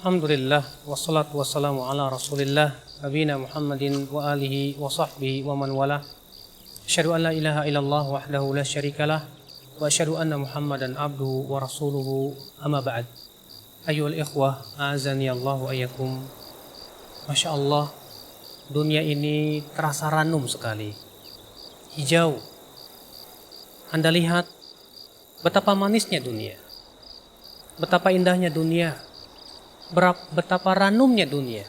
Alhamdulillah, wassalatu wassalamu ala rasulillah, nabina Muhammadin wa alihi wa sahbihi wa man wala. Asyhadu an la ilaha illallah wahdahu la syarikalah, wa asyhadu anna Muhammadan abduhu wa rasuluhu, amma ba'd. Ayyuhal ikhwah, a'azani Allah wa iyyakum. Masya Allah, dunia ini terasa ranum sekali, hijau. Anda lihat betapa manisnya dunia, betapa indahnya dunia, betapa ranumnya dunia.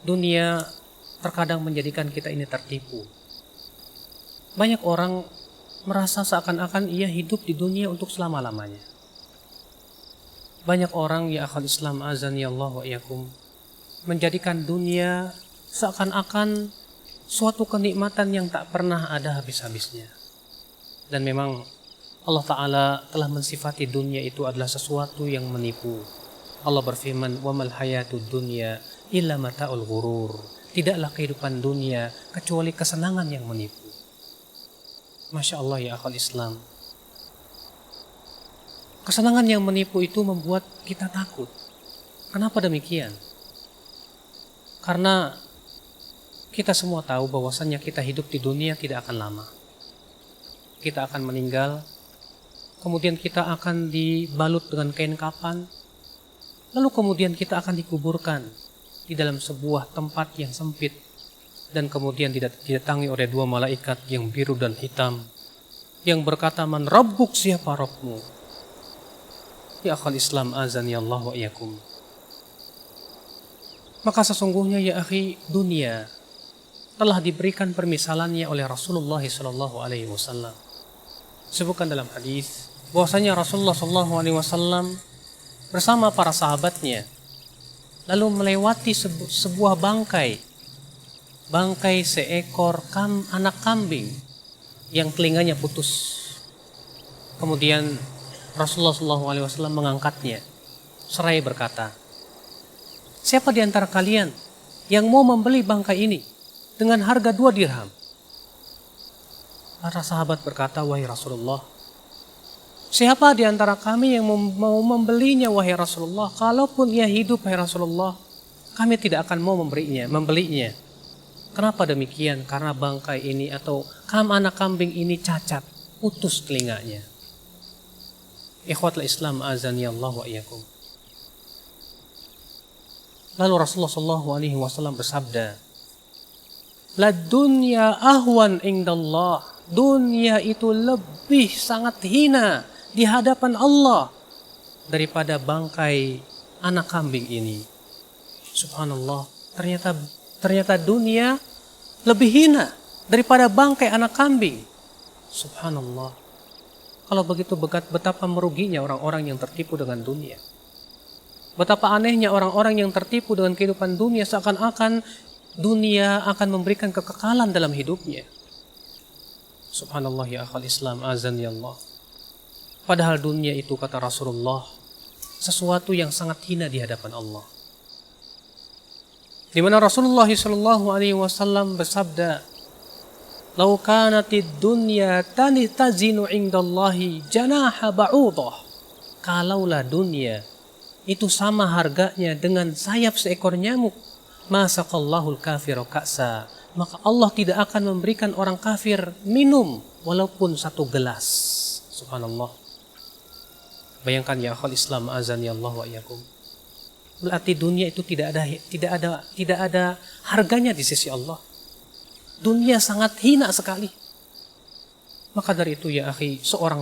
Dunia terkadang menjadikan kita ini tertipu. Banyak orang merasa seakan-akan ia hidup di dunia untuk selama-lamanya. Banyak orang, ya akhal Islam azani Allah wa iyyakum, menjadikan dunia seakan-akan suatu kenikmatan yang tak pernah ada habis-habisnya. Dan memang Allah Ta'ala telah mensifati dunia itu adalah sesuatu yang menipu. Allah berfirman, "Wa mal hayatud dunya illa mata'ul ghurur." Tidaklah kehidupan dunia kecuali kesenangan yang menipu. Masya Allah, ya akhal Islam. Kesenangan yang menipu itu membuat kita takut. Kenapa demikian? Karena kita semua tahu bahwasannya kita hidup di dunia tidak akan lama. Kita akan meninggal, kemudian kita akan dibalut dengan kain kafan, lalu kemudian kita akan dikuburkan di dalam sebuah tempat yang sempit, dan kemudian didatangi oleh dua malaikat yang biru dan hitam, yang berkata, "Man rabbuk, siapa Rabbmu?" Ya akhal Islam azani Allah wa iyyakum. Maka sesungguhnya ya akhi, dunia telah diberikan permisalannya oleh Rasulullah SAW. Sebutkan dalam hadis bahwasanya Rasulullah SAW bersama para sahabatnya lalu melewati sebuah bangkai seekor anak kambing yang telinganya putus. Kemudian Rasulullah SAW mengangkatnya seraya berkata, "Siapa di antara kalian yang mau membeli bangkai ini dengan harga 2 dirham?" Para sahabat berkata, "Wahai Rasulullah, siapa di antara kami yang mau membelinya, wahai Rasulullah? Kalaupun ia hidup, wahai Rasulullah, kami tidak akan mau membelinya." Kenapa demikian? Karena bangkai ini atau anak kambing ini cacat, putus telinganya. Ikhwatul Islam azani Allah wa iyyakum. Lalu Rasulullah SAW bersabda, "La dunya ahwan indallah." Dunia itu lebih sangat hina di hadapan Allah daripada bangkai anak kambing ini. Subhanallah, ternyata dunia lebih hina daripada bangkai anak kambing. Subhanallah. Kalau begitu betapa meruginya orang-orang yang tertipu dengan dunia. Betapa anehnya orang-orang yang tertipu dengan kehidupan dunia, seakan-akan dunia akan memberikan kekekalan dalam hidupnya. Subhanallah, ya akhal Islam azani Allah. Padahal dunia itu, kata Rasulullah, sesuatu yang sangat hina di hadapan Allah. Di mana Rasulullah SAW bersabda, "Lau kanatid dunya tazinu indallahi janaha ba'udah." Kalaulah dunia itu sama harganya dengan sayap seekor nyamuk, masaqallahul kafiru ka'sa, maka Allah tidak akan memberikan orang kafir minum walaupun 1 gelas. Subhanallah. Bayangkan ya akhal Islam azani Allah wa iyyakum. Berarti dunia itu tidak ada harganya di sisi Allah. Dunia sangat hina sekali. Maka dari itu ya akhi, seorang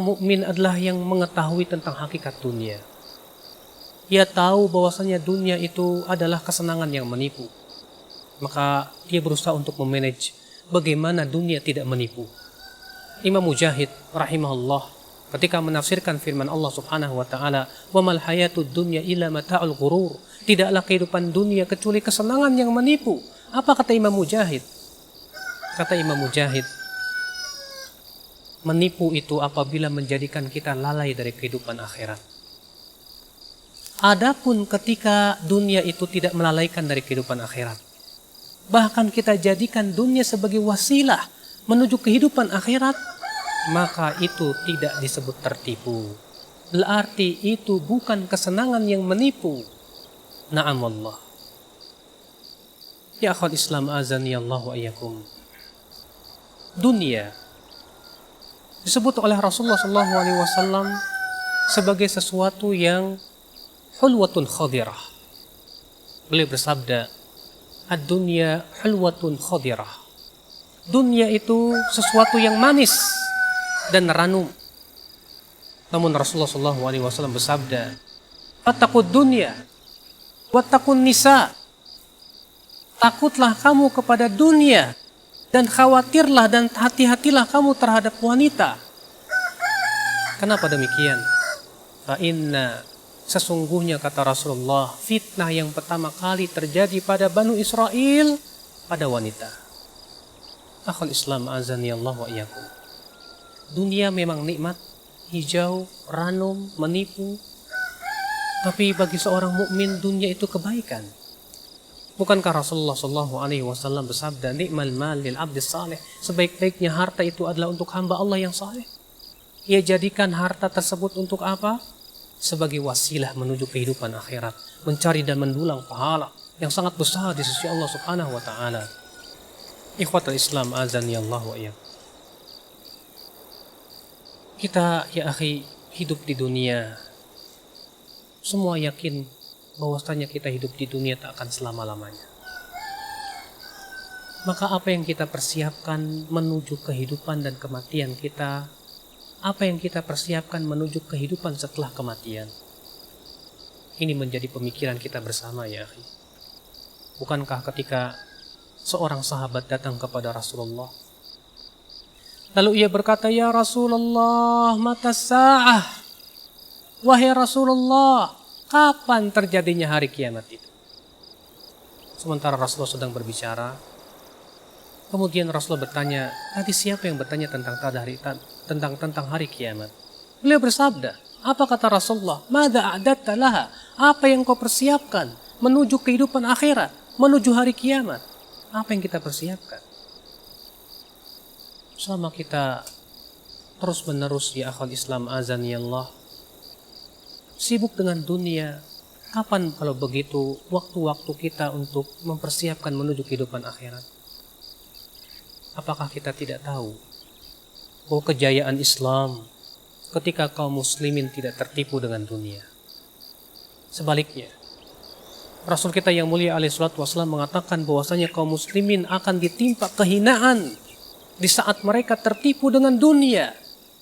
mukmin adalah yang mengetahui tentang hakikat dunia. Ia tahu bahwasanya dunia itu adalah kesenangan yang menipu. Maka dia berusaha untuk memanage bagaimana dunia tidak menipu. Imam Mujahid rahimahullah ketika menafsirkan firman Allah Subhanahu wa taala, "Wa mal hayatud dunya illa mata'ul ghurur." Tidaklah kehidupan dunia kecuali kesenangan yang menipu. Apa kata Imam Mujahid? Kata Imam Mujahid, menipu itu apabila menjadikan kita lalai dari kehidupan akhirat. Adapun ketika dunia itu tidak melalaikan dari kehidupan akhirat, bahkan kita jadikan dunia sebagai wasilah menuju kehidupan akhirat, maka itu tidak disebut tertipu. berarti itu bukan kesenangan yang menipu. Na'am wallah. Ya akhwat Islam azani Allah wa iyyakum. Dunia disebut oleh Rasulullah SAW sebagai sesuatu yang hulwatun khadirah. Beliau bersabda, ad-dunya hulwatun khadirah. Dunia itu sesuatu yang manis dan ranum. Namun Rasulullah SAW bersabda, fattaqud dunya wattaqun nisa. Takutlah kamu kepada dunia dan khawatirlah dan hati-hatilah kamu terhadap wanita. Kenapa demikian? Fa inna, sesungguhnya kata Rasulullah, fitnah yang pertama kali terjadi pada Banu Israel pada wanita. Akhul Islam azani Allah wa iyyakum. Dunia memang nikmat, hijau, ranum, menipu. Tapi bagi seorang mukmin dunia itu kebaikan. Bukankah Rasulullah SAW bersabda, ni'mal mal lil abdi salih, sebaik-baiknya harta itu adalah untuk hamba Allah yang saleh. Ia jadikan harta tersebut untuk apa? Sebagai wasilah menuju kehidupan akhirat, mencari dan mendulang pahala yang sangat besar di sisi Allah Subhanahu wa taala. Ikhwatul Islam azani Allah wa iyyakum. Kita ya akhi hidup di dunia, semua yakin bahwasanya kita hidup di dunia tak akan selama-lamanya. Maka apa yang kita persiapkan menuju kehidupan dan kematian kita, apa yang kita persiapkan menuju kehidupan setelah kematian, ini menjadi pemikiran kita bersama ya akhi. Bukankah ketika seorang sahabat datang kepada Rasulullah, lalu ia berkata, ya Rasulullah, mata sa'ah, wahai Rasulullah, kapan terjadinya hari kiamat itu? Sementara Rasulullah sedang berbicara, kemudian Rasulullah bertanya, tadi siapa yang bertanya tentang hari kiamat? Beliau bersabda, apa kata Rasulullah? Madza a'datta laha? Apa yang kau persiapkan menuju kehidupan akhirat, menuju hari kiamat? Apa yang kita persiapkan? Selama kita terus menerus ya akhwal Islam azani Allah sibuk dengan dunia, kapan kalau begitu waktu-waktu kita untuk mempersiapkan menuju kehidupan akhirat? Apakah kita tidak tahu bahwa kejayaan Islam ketika kaum muslimin tidak tertipu dengan dunia? Sebaliknya, Rasul kita yang mulia alaihi salatu wasallam mengatakan bahwasanya kaum muslimin akan ditimpa kehinaan di saat mereka tertipu dengan dunia.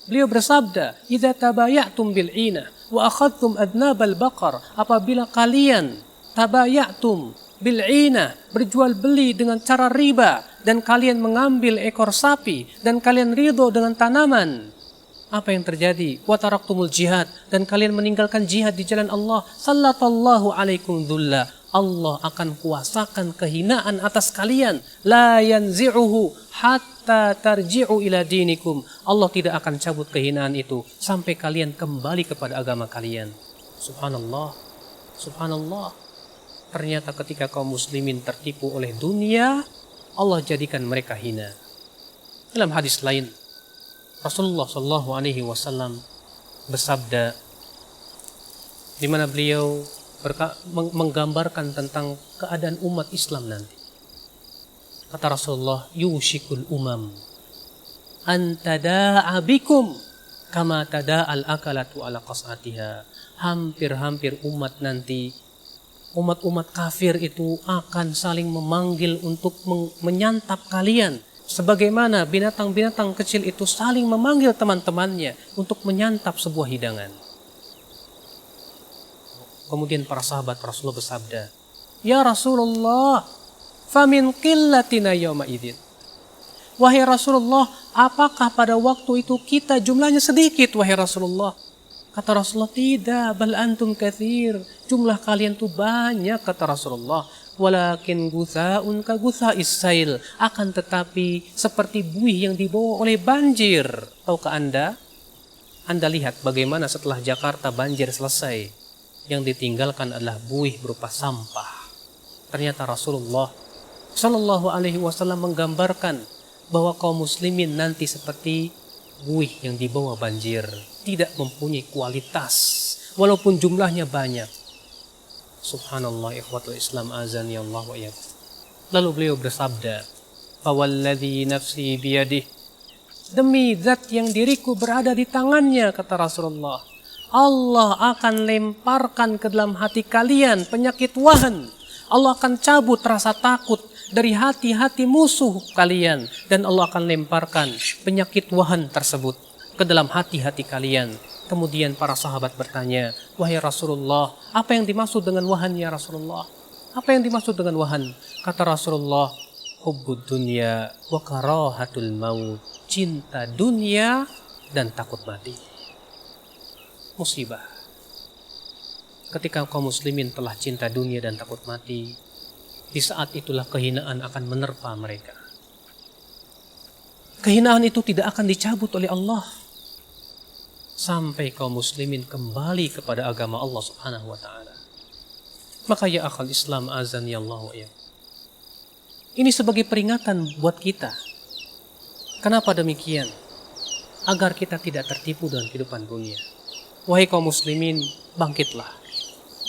Beliau bersabda, "Idza tabayatum bil 'ina wa akhadtum adnabal baqar." Apabila kalian tabayatum bil 'ina, berjual beli dengan cara riba, dan kalian mengambil ekor sapi dan kalian ridho dengan tanaman, apa yang terjadi? Wa taraktumul jihad, dan kalian meninggalkan jihad di jalan Allah, sallallahu alaikum dhulla. Allah akan kuasakan kehinaan atas kalian. La yanzi'uhu hatta tarji'u ila dinikum. Allah tidak akan cabut kehinaan itu sampai kalian kembali kepada agama kalian. Subhanallah. Subhanallah. Ternyata ketika kaum muslimin tertipu oleh dunia, Allah jadikan mereka hina. Dalam hadis lain, Rasulullah SAW bersabda, di mana beliau menggambarkan tentang keadaan umat Islam nanti. Kata Rasulullah, yushikul umam an tada'a bikum kama tada'al akalatu ala qas'atiha. Hampir-hampir umat nanti, umat-umat kafir itu akan saling memanggil untuk menyantap kalian, sebagaimana binatang-binatang kecil itu saling memanggil teman-temannya untuk menyantap sebuah hidangan. Kemudian para sahabat Rasulullah bersabda, ya Rasulullah, famin qillatina yawma idzin. Wahai Rasulullah, apakah pada waktu itu kita jumlahnya sedikit, wahai Rasulullah? Kata Rasulullah, tidak, bal antum katsir. Jumlah kalian tuh banyak, kata Rasulullah. Walakin gutha'un ka gutha'is sail. Akan tetapi seperti buih yang dibawa oleh banjir. Tahukah Anda? Anda lihat bagaimana setelah Jakarta banjir selesai, yang ditinggalkan adalah buih berupa sampah. Ternyata Rasulullah Shallallahu Alaihi Wasallam menggambarkan bahwa kaum muslimin nanti seperti buih yang dibawa banjir. tidak mempunyai kualitas walaupun jumlahnya banyak. Subhanallah, ikhwatul Islam, azani Allah wa iyyakum. Lalu beliau bersabda, "Fawalladzi nafsi biyadihi," demi zat yang diriku berada di tangannya, kata Rasulullah, Allah akan lemparkan ke dalam hati kalian penyakit wahan. Allah akan cabut rasa takut dari hati-hati musuh kalian. Dan Allah akan lemparkan penyakit wahan tersebut ke dalam hati-hati kalian. Kemudian para sahabat bertanya, wahai Rasulullah, apa yang dimaksud dengan wahan ya Rasulullah? Apa yang dimaksud dengan wahan? Kata Rasulullah, hubbud dunya wa karahatul maut. Cinta dunia dan takut mati. Musibah. Ketika kaum muslimin telah cinta dunia dan takut mati, di saat itulah kehinaan akan menerpa mereka. Kehinaan itu tidak akan dicabut oleh Allah sampai kaum muslimin kembali kepada agama Allah Subhanahu wa taala. Maka ya akhal Islam, azani Allah wa iyyakum, ini sebagai peringatan buat kita. Kenapa demikian? Agar kita tidak tertipu dengan kehidupan dunia. Wahai kaum muslimin, bangkitlah.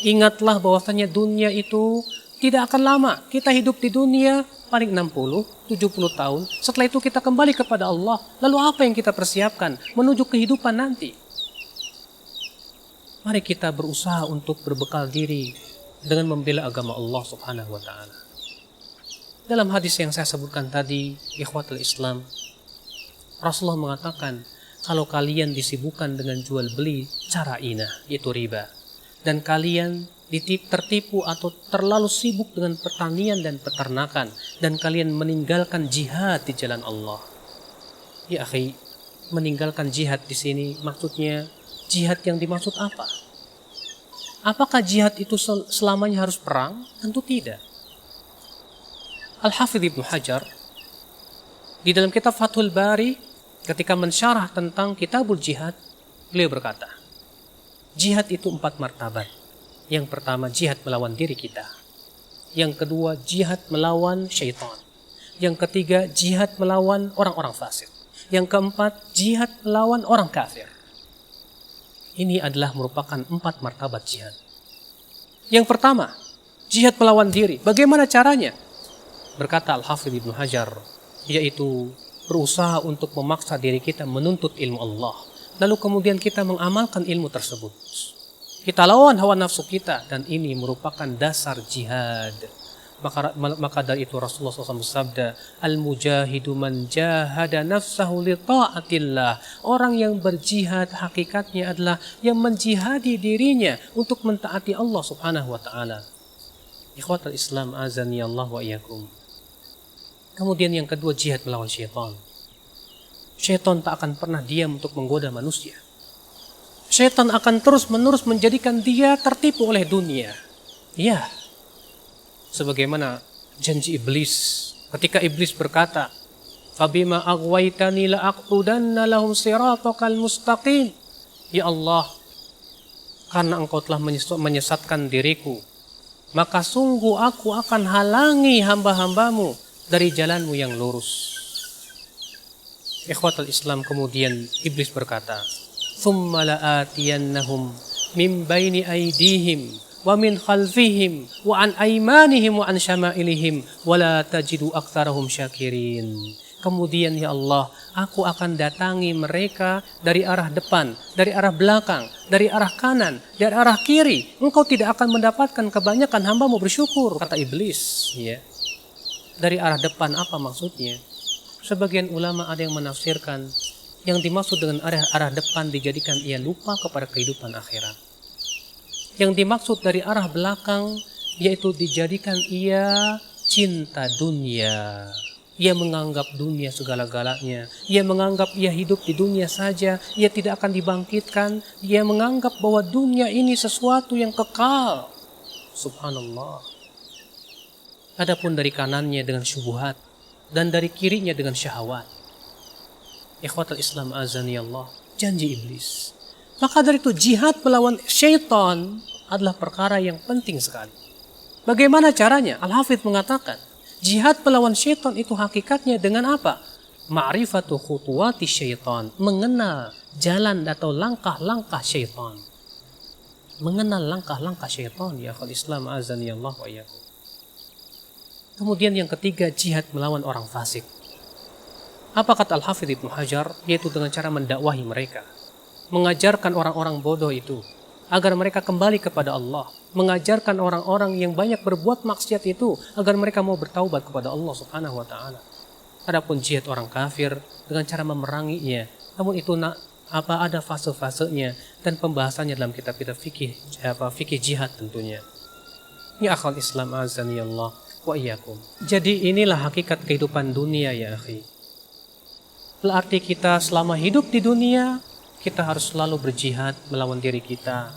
Ingatlah bahwasanya dunia itu tidak akan lama. Kita hidup di dunia paling 60, 70 tahun. Setelah itu kita kembali kepada Allah. Lalu apa yang kita persiapkan menuju kehidupan nanti? Mari kita berusaha untuk berbekal diri dengan membela agama Allah Subhanahu wa taala. Dalam hadis yang saya sebutkan tadi, ikhwatul Islam, Rasulullah mengatakan, kalau kalian disibukkan dengan jual beli cara inah, itu riba, dan kalian tertipu atau terlalu sibuk dengan pertanian dan peternakan, dan kalian meninggalkan jihad di jalan Allah. Ya akhi, meninggalkan jihad di sini maksudnya jihad yang dimaksud apa? Apakah jihad itu selamanya harus perang? Tentu tidak. Al-Hafidh Ibnu Hajar di dalam kitab Fathul Bari ketika mensyarah tentang kitabul jihad, beliau berkata, jihad itu 4 martabat. Yang pertama, jihad melawan diri kita. Yang kedua, jihad melawan syaitan. Yang ketiga, jihad melawan orang-orang fasik. Yang keempat, jihad melawan orang kafir. Ini adalah merupakan 4 martabat jihad. Yang pertama, jihad melawan diri. Bagaimana caranya? Berkata Al-Hafidh Ibnu Hajar, yaitu berusaha untuk memaksa diri kita menuntut ilmu Allah. Lalu kemudian kita mengamalkan ilmu tersebut. Kita lawan hawa nafsu kita, dan ini merupakan dasar jihad. Maka dari itu Rasulullah SAW bersabda, Al-mujahidu man jahada nafsahu li ta'atillah. Orang yang berjihad hakikatnya adalah yang menjihadi dirinya untuk mentaati Allah Subhanahu wa taala. Ikhwatul Islam, azani Allah wa iyyakum. Kemudian yang kedua, jihad melawan syaitan. Syaitan tak akan pernah diam untuk menggoda manusia. Syaitan akan terus-menerus menjadikan dia tertipu oleh dunia. Ya, sebagaimana janji iblis. Ketika iblis berkata, "Fabima aghwaytani la'aq'udanna lahum siratakal mustaqim." Ya Allah, karena engkau telah menyesatkan diriku, maka sungguh aku akan halangi hamba-hambamu dari jalanmu yang lurus. Ikhwatul Islam, kemudian iblis berkata, "Tsumma la'atiyannahum min baini aydihim wa min khalfihim wa an aymanihim wa an syama'ilihim wa la tajidu aktsarahum syakirin." Kemudian ya Allah, aku akan datangi mereka dari arah depan, dari arah belakang, dari arah kanan, dari arah kiri. Engkau tidak akan mendapatkan kebanyakan hambamu bersyukur, kata iblis. Ya. Dari arah depan apa maksudnya? Sebagian ulama ada yang menafsirkan yang dimaksud dengan arah depan dijadikan ia lupa kepada kehidupan akhirat. Yang dimaksud dari arah belakang yaitu dijadikan ia cinta dunia. Ia menganggap dunia segala-galanya. Ia menganggap ia hidup di dunia saja. Ia tidak akan dibangkitkan. Ia menganggap bahwa dunia ini sesuatu yang kekal. Subhanallah. Adapun dari kanannya dengan syubhat dan dari kirinya dengan syahwat. Ikhwatul Islam, azani Allah, janji iblis. Maka dari itu jihad melawan syaitan adalah perkara yang penting sekali. Bagaimana caranya? Al-Hafidh mengatakan, jihad melawan syaitan itu hakikatnya dengan apa? Ma'rifatu khutuwati syaitan, mengenal jalan atau langkah-langkah syaitan. Mengenal langkah-langkah syaitan, ya akhul Islam, azani Allah wa iyyakum. Kemudian yang ketiga, jihad melawan orang fasik. Apa kata Al-Hafidz Ibnu Hajar? Yaitu dengan cara mendakwahi mereka, mengajarkan orang-orang bodoh itu agar mereka kembali kepada Allah, mengajarkan orang-orang yang banyak berbuat maksiat itu agar mereka mau bertaubat kepada Allah Subhanahu wa taala. Adapun jihad orang kafir dengan cara memeranginya, namun itu ada fase-fasenya dan pembahasannya dalam kitab-kitab fikih jihad tentunya. Ya akhul Islam, azani Allah wa iyyakum. Jadi inilah hakikat kehidupan dunia ya akhi. Berarti kita selama hidup di dunia, kita harus selalu berjihad melawan diri kita.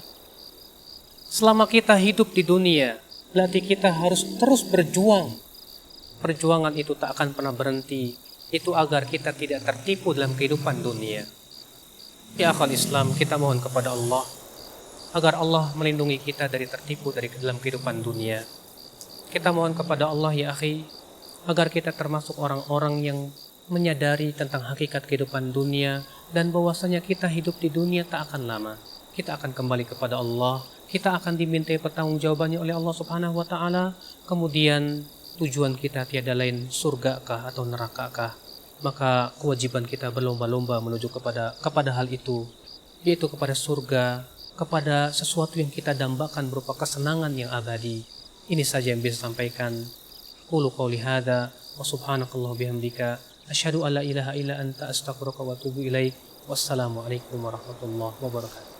Selama kita hidup di dunia, berarti kita harus terus berjuang. Perjuangan itu tak akan pernah berhenti. Itu agar kita tidak tertipu dalam kehidupan dunia. Ya akhwat Islam, kita mohon kepada Allah agar Allah melindungi kita dari tertipu dari dalam kehidupan dunia. Kita mohon kepada Allah ya akhi agar kita termasuk orang-orang yang menyadari tentang hakikat kehidupan dunia dan bahwasanya kita hidup di dunia tak akan lama. Kita akan kembali kepada Allah, kita akan dimintai pertanggungjawabannya oleh Allah Subhanahu wa taala. Kemudian tujuan kita tiada lain surga kah atau neraka kah? Maka kewajiban kita berlomba-lomba menuju kepada hal itu, yaitu kepada surga, kepada sesuatu yang kita dambakan berupa kesenangan yang abadi. Ini saja yang bisa sampaikan. Qulu qouli hadza wa subhanakallah bihamdika asyhadu an la ilaha illa anta astaghfiruka wa atubu ilaik. Wassalamu alaikum warahmatullahi wabarakatuh.